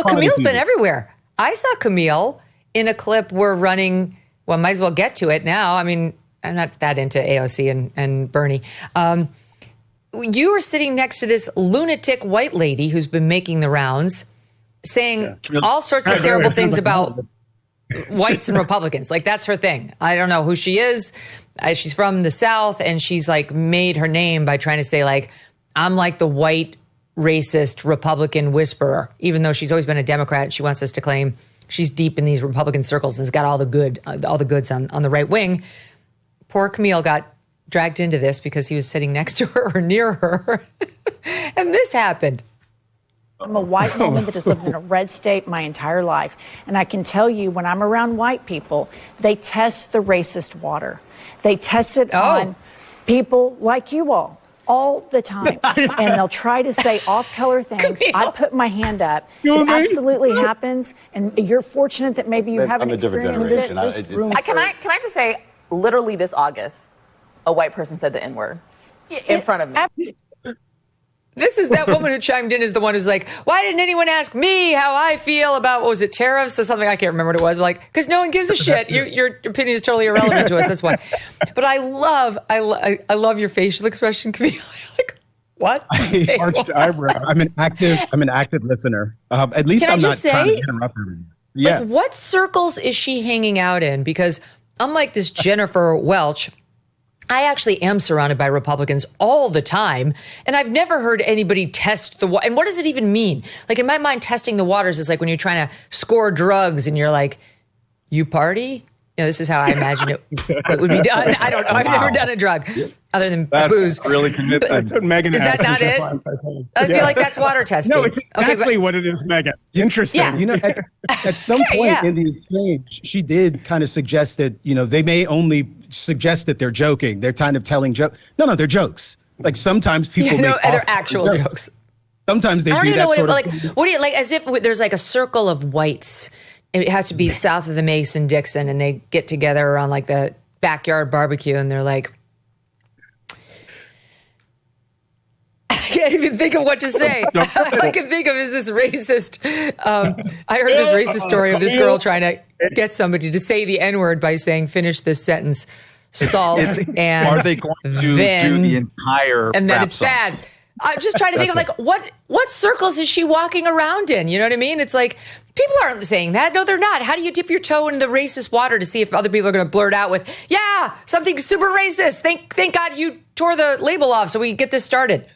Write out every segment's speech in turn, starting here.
Well, Kmele's been everywhere. I saw Kmele in a clip we're running. Well, might as well get to it now. I mean, I'm not that into AOC and Bernie. You were sitting next to this lunatic white lady who's been making the rounds, saying all sorts of terrible things about whites and Republicans. Like, that's her thing. I don't know who she is. She's from the South, and she's like made her name by trying to say, like, I'm like the white racist Republican whisperer, even though she's always been a Democrat. She wants us to claim she's deep in these Republican circles and has got all the goods on the right wing. Poor Kmele got dragged into this because he was sitting next to her or near her. And this happened. I'm a white woman that has lived in a red state my entire life. And I can tell you, when I'm around white people, they test the racist water. They test it on people like you all the time. And they'll try to say off-color things. I put my hand up. It absolutely happens. And you're fortunate that maybe you haven't experienced this. Can I just say, literally this August, a white person said the N-word in front of me. This is that woman who chimed in is the one who's like, why didn't anyone ask me how I feel about, what was it, tariffs or something? I can't remember what it was. Like, because no one gives a shit. Your opinion is totally irrelevant to us. That's why. But I love your facial expression, Kmele. Like, what? Arched eyebrow. I'm an active listener. At least I'm not trying to interrupt her. Yeah. Like, what circles is she hanging out in? Because unlike this Jennifer Welch, I actually am surrounded by Republicans all the time, and I've never heard anybody test the water. And what does it even mean? Like, in my mind, testing the waters is like when you're trying to score drugs and you're like, you party? You know, this is how I imagine it would be done. I don't know. I've never done a drug other than booze. Really convincing. That's what Megyn is that not it? I feel like that's water testing. No, it's exactly what it is, Megyn. Interesting. Yeah. You know, at some point in the exchange, she did kind of suggest that, you know, they may only suggest that they're joking. They're kind of telling jokes. No, they're jokes. Like, sometimes people they're actual jokes. Sometimes they do that sort of. What do you like? As if there's like a circle of whites. It has to be south of the Mason-Dixon, and they get together around like the backyard barbecue, and they're like, I can't even think of what to say. All I can think of is this racist. I heard this racist story of this girl trying to get somebody to say the N-word by saying, finish this sentence, salt, and are they going to do the entire and then it's song? Bad. I'm just trying to think of like, what circles is she walking around in? You know what I mean? It's like, people aren't saying that. No, they're not. How do you dip your toe in the racist water to see if other people are going to blurt out with, yeah, something super racist. Thank God you tore the label off so we can get this started.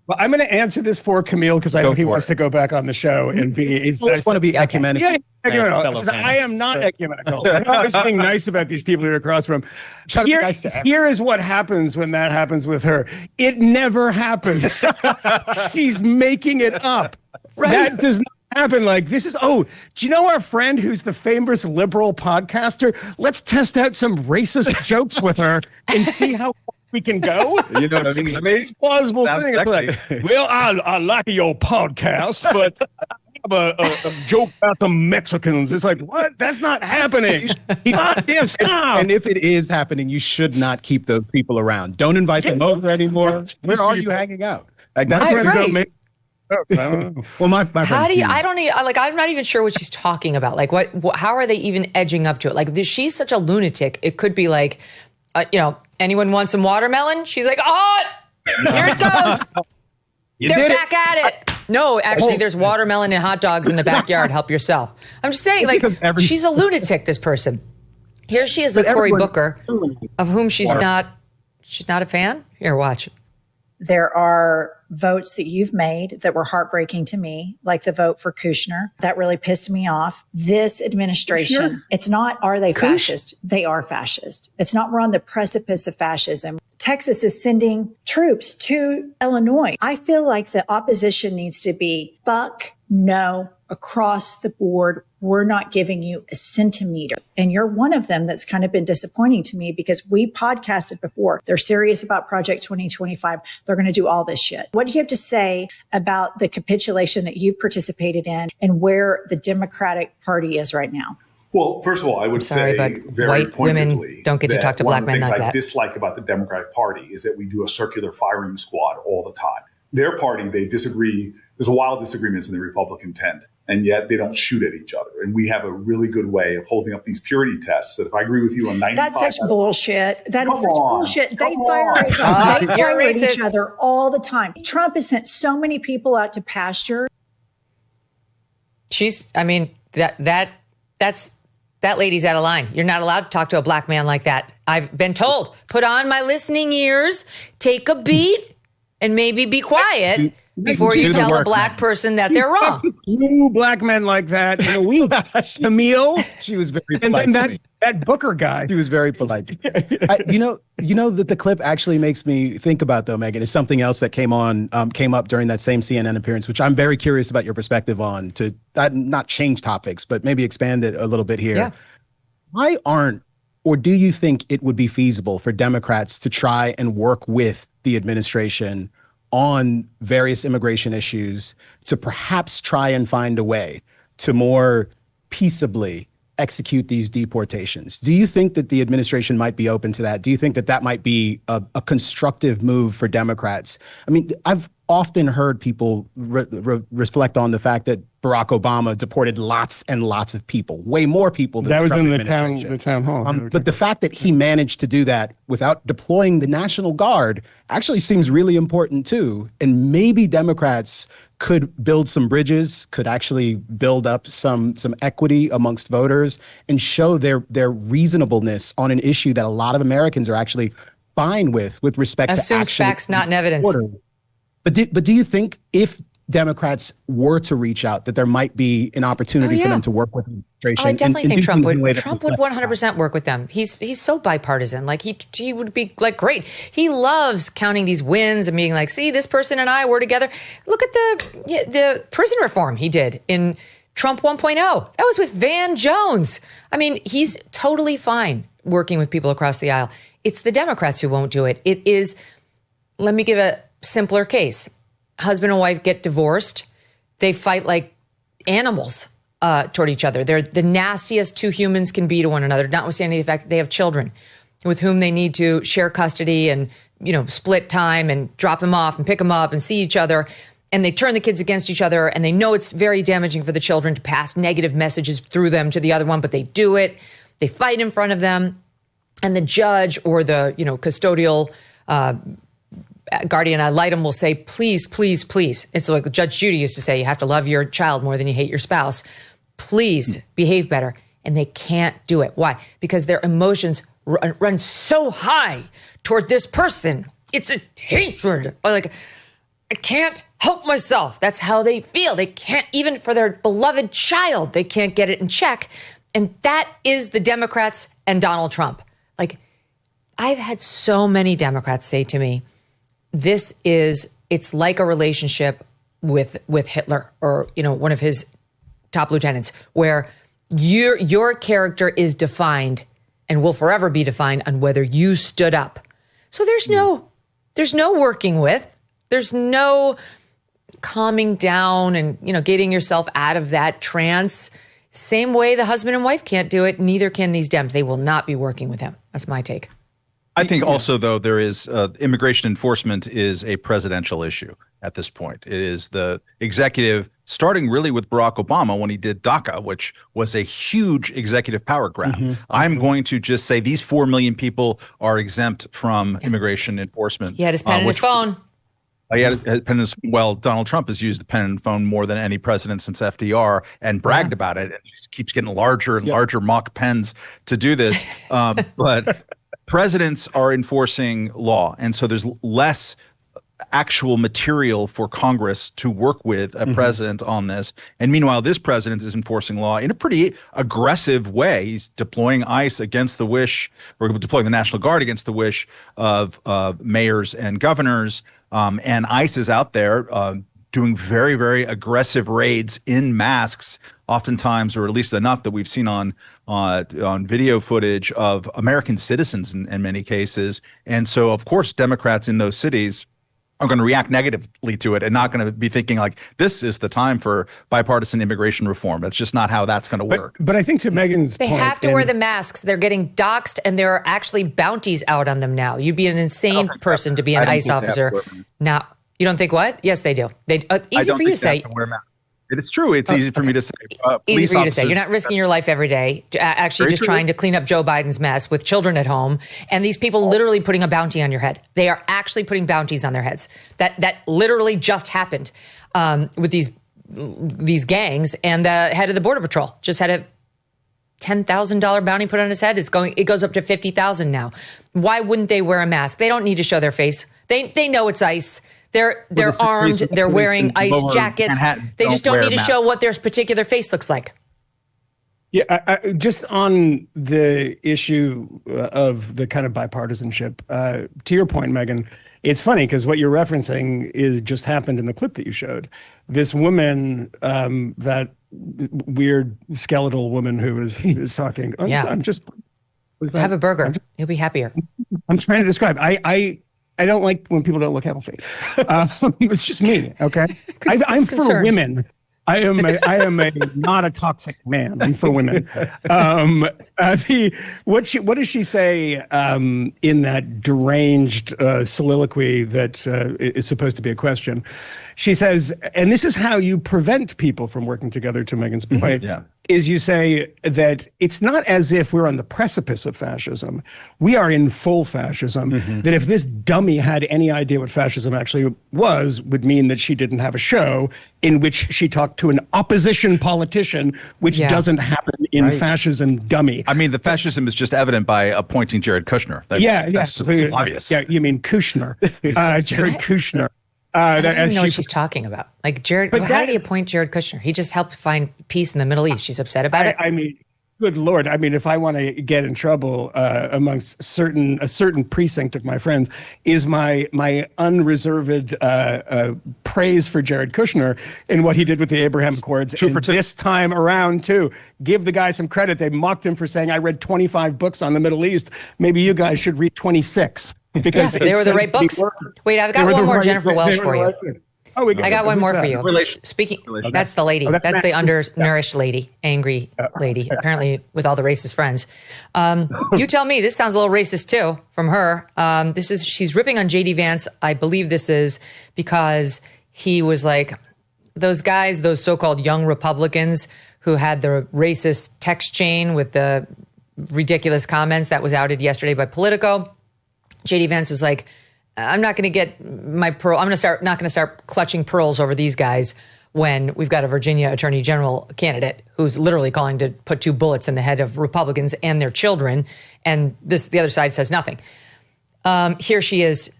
Well, I'm going to answer this for Kmele because I know he wants to go back on the show and be. I just want to be ecumenical. Yeah, ecumenical. I am not ecumenical. I'm always being nice about these people you're across from. Here is what happens when that happens with her. It never happens. She's making it up. Right. That does not happen. Like, this is, do you know our friend who's the famous liberal podcaster? Let's test out some racist jokes with her and see how we can go. You know what I mean? It's a plausible thing. Like, well, I like your podcast, but I have a joke about some Mexicans. It's like, what? That's not happening. Goddamn, stop. And if it is happening, you should not keep those people around. Don't invite them over anymore. Where are you hanging out? Like, that's where it make. Well, my how do you? I don't even, like. I'm not even sure what she's talking about. Like, what? How are they even edging up to it? Like, she's such a lunatic. It could be like, anyone want some watermelon? She's like, oh, here it goes. They're back at it. No, actually, there's watermelon and hot dogs in the backyard. Help yourself. I'm just saying, like, she's a lunatic. This person. Here she is with Cory Booker, of whom she's not a fan. Here, watch. There are votes that you've made that were heartbreaking to me, like the vote for Kushner. That really pissed me off. This administration, It's not, are they fascist? They are fascist. It's not, we're on the precipice of fascism. Texas is sending troops to Illinois. I feel like the opposition needs to be fuck no across the board. We're not giving you a centimeter. And you're one of them that's kind of been disappointing to me because we podcasted before. They're serious about Project 2025. They're going to do all this shit. What do you have to say about the capitulation that you've participated in and where the Democratic Party is right now? Well, first of all, I would say very white pointedly women don't get to talk to black men like that. One of the things I dislike about the Democratic Party is that we do a circular firing squad all the time. Their party, they disagree. There's a wild disagreements in the Republican tent. and yet they don't shoot at each other. And we have a really good way of holding up these purity tests that if I agree with you on 95... That's such bullshit. That is such bullshit. They fire at each other all the time. Trump has sent so many people out to pasture. That lady's out of line. You're not allowed to talk to a black man like that. I've been told, put on my listening ears, take a beat, and maybe be quiet before you tell a black person that they're wrong. Two black men like that in a week. Kmele, she was very polite. And that Booker guy, she was very polite. You know that the clip actually makes me think about, though, Megyn, is something else that came up during that same CNN appearance, which I'm very curious about your perspective on, to not change topics, but maybe expand it a little bit here. Yeah. Why aren't, or do you think it would be feasible for Democrats to try and work with the administration on various immigration issues to perhaps try and find a way to more peaceably execute these deportations? Do you think that the administration might be open to that? Do you think that that might be a constructive move for Democrats? I mean, I've often heard people reflect on the fact that Barack Obama deported lots and lots of people, way more people than that was Trump in the town hall. But the fact that he managed to do that without deploying the National Guard actually seems really important too. And maybe Democrats could build some bridges, could actually build up some equity amongst voters and show their reasonableness on an issue that a lot of Americans are actually fine with respect to assumes facts, not in evidence. But do you think if Democrats were to reach out, that there might be an opportunity for them to work with the administration? I definitely think Trump would 100% work with them. He's so bipartisan. Like he would be like great. He loves counting these wins and being like, see, this person and I were together. Look at the prison reform he did in Trump 1.0. That was with Van Jones. I mean, he's totally fine working with people across the aisle. It's the Democrats who won't do it. It is, let me give a simpler case. Husband and wife get divorced. They fight like animals toward each other. They're the nastiest two humans can be to one another, notwithstanding the fact that they have children with whom they need to share custody and, split time and drop them off and pick them up and see each other. And they turn the kids against each other, and they know it's very damaging for the children to pass negative messages through them to the other one, but they do it. They fight in front of them. And the judge or the, custodial guardian ad litem will say, please, please, please. It's like Judge Judy used to say, you have to love your child more than you hate your spouse. Please behave better. And they can't do it. Why? Because their emotions run so high toward this person. It's a hatred. Or like, I can't help myself. That's how they feel. They can't, even for their beloved child, they can't get it in check. And that is the Democrats and Donald Trump. Like, I've had so many Democrats say to me, it's like a relationship with Hitler or, one of his top lieutenants, where your character is defined and will forever be defined on whether you stood up. So there's no working with, there's no calming down and, getting yourself out of that trance. Same way the husband and wife can't do it, neither can these Dems. They will not be working with him. That's my take. I think also, though, there is immigration enforcement is a presidential issue at this point. It is the executive, starting really with Barack Obama when he did DACA, which was a huge executive power grab. I'm going to just say these 4 million people are exempt from immigration enforcement. He had his pen and his phone. Donald Trump has used the pen and phone more than any president since FDR and bragged about it. And he keeps getting larger and larger mock pens to do this. But presidents are enforcing law. And so there's less actual material for Congress to work with a president on this. And meanwhile, this president is enforcing law in a pretty aggressive way. He's deploying ICE against the wish, or deploying the National Guard against the wish of mayors and governors. And ICE is out there doing very, very aggressive raids in masks, oftentimes, or at least enough that we've seen on video footage of American citizens in many cases. And so, of course, Democrats in those cities are going to react negatively to it and not going to be thinking like, this is the time for bipartisan immigration reform. That's just not how that's going to work. But I think to Megyn's point, they have to wear the masks. They're getting doxxed, and there are actually bounties out on them now. You'd be an insane person to be an ICE officer. Now, you don't think what? Yes, they do. Easy for you to say. It's true. It's easy for me to say. Easy for you to say. You're not risking your life every day, actually just trying to clean up Joe Biden's mess with children at home. And these people literally putting a bounty on your head. They are actually putting bounties on their heads. That literally just happened with these gangs. And the head of the Border Patrol just had a $10,000 bounty put on his head. It goes up to $50,000 now. Why wouldn't they wear a mask? They don't need to show their face. They know it's ICE. They're armed. They're wearing ICE jackets. They just don't need to show what their particular face looks like. Yeah, just on the issue of the kind of bipartisanship, to your point, Megyn, it's funny because what you're referencing is just happened in the clip that you showed. This woman, that weird skeletal woman who was talking. Have a burger. You'll be happier. I'm trying to describe. I don't like when people don't look healthy. It's just me, okay? I'm for women. I am not a toxic man. I'm for women. What does she say in that deranged soliloquy that is supposed to be a question? She says, and this is how you prevent people from working together, to Megyn's point, is you say that it's not as if we're on the precipice of fascism. We are in full fascism. That if this dummy had any idea what fascism actually was, would mean that she didn't have a show in which she talked to an opposition politician, which doesn't happen in fascism, dummy. I mean, the fascism is just evident by appointing Jared Kushner. That's obvious. Yeah, you mean Kushner, Jared Kushner. I don't even know what she's talking about. Like Jared, how did he appoint Jared Kushner? He just helped find peace in the Middle East. She's upset about it. I mean, good Lord. I mean, if I want to get in trouble amongst a certain precinct of my friends, is my unreserved praise for Jared Kushner and what he did with the Abraham Accords. This time around, too. Give the guy some credit. They mocked him for saying, I read 25 books on the Middle East. Maybe you guys should read 26. Because they were the right books. Wait, I've got one more Jennifer Welch for you. I got one more for you. Speaking, that's the lady. That's the undernourished lady, angry lady, apparently with all the racist friends. You tell me, this sounds a little racist too from her. She's ripping on JD Vance. I believe this is because he was like, those guys, those so-called young Republicans who had the racist text chain with the ridiculous comments that was outed yesterday by Politico. JD Vance is like, I'm not going to get my pearl. I'm not going to start clutching pearls over these guys when we've got a Virginia Attorney General candidate who's literally calling to put 2 bullets in the head of Republicans and their children. And the other side says nothing. Here she is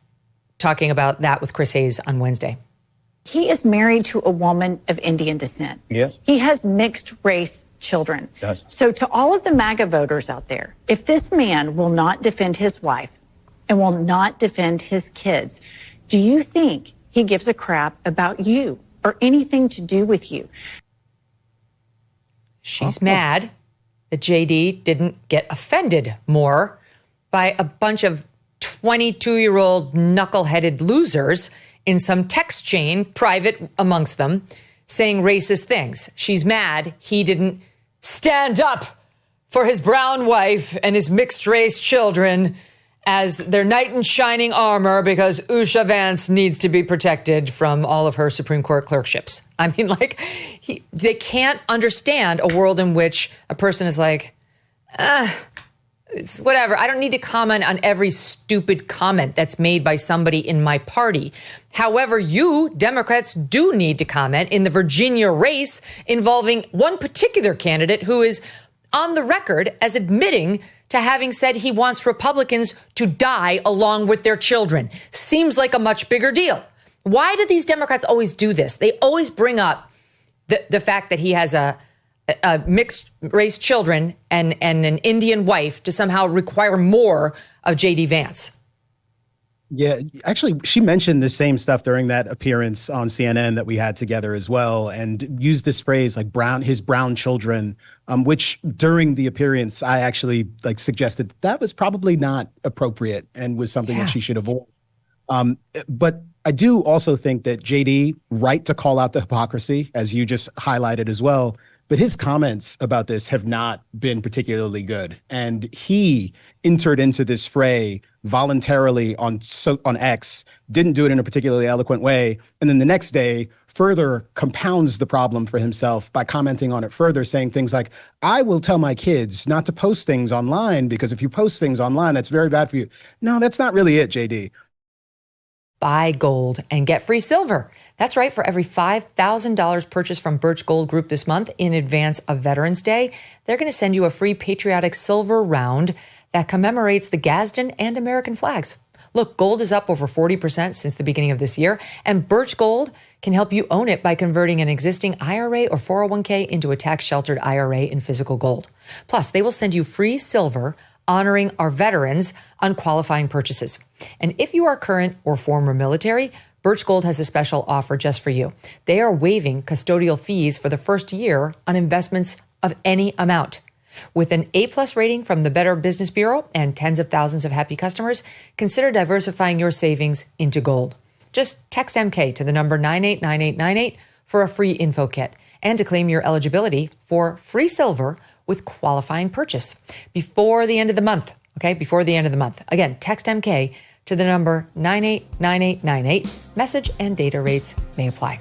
talking about that with Chris Hayes on Wednesday. He is married to a woman of Indian descent. Yes. He has mixed race children. Yes. So to all of the MAGA voters out there, if this man will not defend his wife and will not defend his kids, do you think he gives a crap about you or anything to do with you? She's mad that JD didn't get offended more by a bunch of 22-year-old knuckleheaded losers in some text chain, private amongst them, saying racist things. She's mad he didn't stand up for his brown wife and his mixed race children as their knight in shining armor because Usha Vance needs to be protected from all of her Supreme Court clerkships. I mean, like, they can't understand a world in which a person is like, it's whatever. I don't need to comment on every stupid comment that's made by somebody in my party. However, you Democrats do need to comment in the Virginia race involving one particular candidate who is on the record as admitting to having said he wants Republicans to die along with their children. Seems like a much bigger deal. Why do these Democrats always do this? They always bring up the fact that he has a mixed race children and an Indian wife to somehow require more of JD Vance. Yeah, actually, she mentioned the same stuff during that appearance on CNN that we had together as well, and used this phrase like his brown children, which during the appearance, I actually suggested that was probably not appropriate and was something that she should avoid. But I do also think that JD, right to call out the hypocrisy, as you just highlighted as well, but his comments about this have not been particularly good. And he entered into this fray voluntarily on X, didn't do it in a particularly eloquent way, and then the next day further compounds the problem for himself by commenting on it further, saying things like, I will tell my kids not to post things online because if you post things online, that's very bad for you. No, that's not really it, JD. Buy gold and get free silver. That's right. For every $5,000 purchased from Birch Gold Group this month in advance of Veterans Day, they're going to send you a free patriotic silver round that commemorates the Gadsden and American flags. Look, gold is up over 40% since the beginning of this year, and Birch Gold can help you own it by converting an existing IRA or 401k into a tax-sheltered IRA in physical gold. Plus, they will send you free silver honoring our veterans on qualifying purchases. And if you are current or former military, Birch Gold has a special offer just for you. They are waiving custodial fees for the first year on investments of any amount. With an A+ rating from the Better Business Bureau and tens of thousands of happy customers, consider diversifying your savings into gold. Just text MK to the number 989898 for a free info kit and to claim your eligibility for free silver with qualifying purchase before the end of the month. Okay, before the end of the month. Again, text MK to the number 989898. Message and data rates may apply.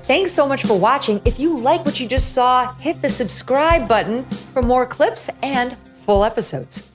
Thanks so much for watching. If you like what you just saw, hit the subscribe button for more clips and full episodes.